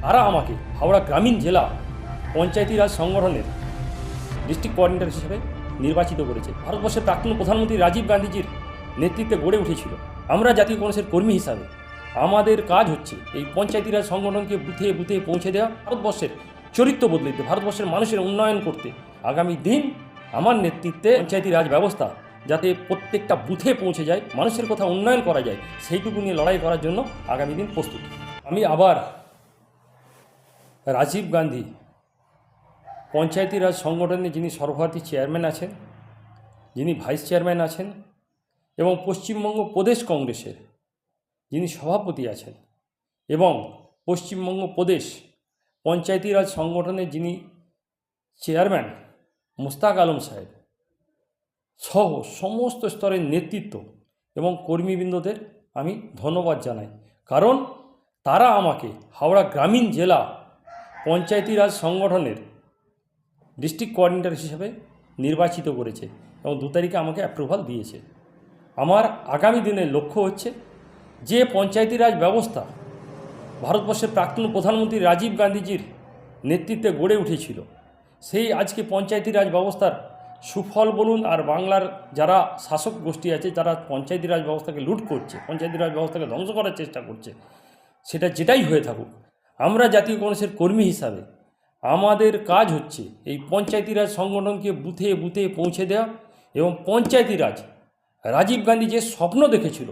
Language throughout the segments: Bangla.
তারা আমাকে হাওড়া গ্রামীণ জেলা পঞ্চায়েতি রাজ সংগঠনের ডিস্ট্রিক্ট কোঅর্ডিনেটর হিসেবে নির্বাচিত করেছে। ভারতবর্ষের প্রাক্তন প্রধানমন্ত্রী রাজীব গান্ধীজির নেতৃত্বে গড়ে উঠেছিল। আমরা জাতীয় কংগ্রেসের কর্মী হিসাবে আমাদের কাজ হচ্ছে এই পঞ্চায়েতি রাজ সংগঠনকে বুথে বুথে পৌঁছে দেওয়া, ভারতবর্ষের চরিত্র বদলে দিতে, ভারতবর্ষের মানুষের উন্নয়ন করতে। আগামী দিন আমার নেতৃত্বে পঞ্চায়েতি রাজ ব্যবস্থা যাতে প্রত্যেকটা বুথে পৌঁছে যায়, মানুষের কথা উন্নয়ন করা যায়, সেইটুকু নিয়ে লড়াই করার জন্য আগামী দিন প্রস্তুত। আমি আবার রাজীব গান্ধী পঞ্চায়েতি রাজ সংগঠনে যিনি সর্বভারতী চেয়ারম্যান আছেন, যিনি ভাইস চেয়ারম্যান আছেন, এবং পশ্চিমবঙ্গ প্রদেশ কংগ্রেসের যিনি সভাপতি আছেন, এবং পশ্চিমবঙ্গ প্রদেশ পঞ্চায়েতি রাজ সংগঠনের যিনি চেয়ারম্যান মুস্তাক আলম সাহেব সহ সমস্ত স্তরের নেতৃত্ব এবং কর্মীবৃন্দদের আমি ধন্যবাদ জানাই। কারণ তারা আমাকে হাওড়া গ্রামীণ জেলা পঞ্চায়েতি রাজ সংগঠনের ডিস্ট্রিক্ট কোঅর্ডিনেটর হিসেবে নির্বাচিত করেছে এবং 2 তারিখে আমাকে অ্যাপ্রুভাল দিয়েছে। আমার আগামী দিনের লক্ষ্য হচ্ছে যে পঞ্চায়েতি রাজ ব্যবস্থা ভারতবর্ষের প্রাক্তন প্রধানমন্ত্রী রাজীব গান্ধীজির নেতৃত্বে গড়ে উঠেছিল, সেই আজকে পঞ্চায়েতি রাজ ব্যবস্থার সুফল বলুন, আর বাংলার যারা শাসক গোষ্ঠী আছে যারা পঞ্চায়েতি রাজ ব্যবস্থাকে লুট করছে, পঞ্চায়েতি রাজ ব্যবস্থাকে ধ্বংস করার চেষ্টা করছে, সেটা যেটাই হয়ে থাকুক, আমরা জাতীয় কংগ্রেসের কর্মী হিসাবে আমাদের কাজ হচ্ছে এই পঞ্চায়েতি রাজ সংগঠনকে বুথে বুথে পৌঁছে দেওয়া এবং পঞ্চায়েতি রাজ, রাজীব গান্ধী যে স্বপ্ন দেখেছিল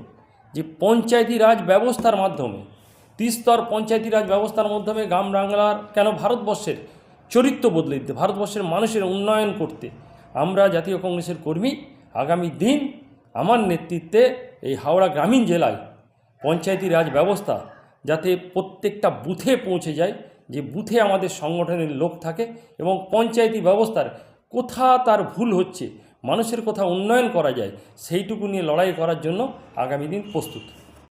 যে পঞ্চায়েতি রাজ ব্যবস্থার মাধ্যমে, ত্রিস্তর পঞ্চায়েতি রাজ ব্যবস্থার মাধ্যমে গ্রাম বাংলার কেন ভারতবর্ষের চরিত্র বদলে দিতে, ভারতবর্ষের মানুষের উন্নয়ন করতে আমরা জাতীয় কংগ্রেসের কর্মী আগামী দিন আমার নেতৃত্বে এই হাওড়া গ্রামীণ জেলায় পঞ্চায়েতি রাজ ব্যবস্থা যাতে প্রত্যেকটা বুথে পৌঁছে যায়, যে বুথে আমাদের সংগঠনের লোক থাকে এবং পঞ্চায়েতি ব্যবস্থার কোথা তার ভুল হচ্ছে, মানুষের কথা উন্নয়ন করা যায়, সেইটুকু নিয়ে লড়াই করার জন্য আগামী দিন প্রস্তুত।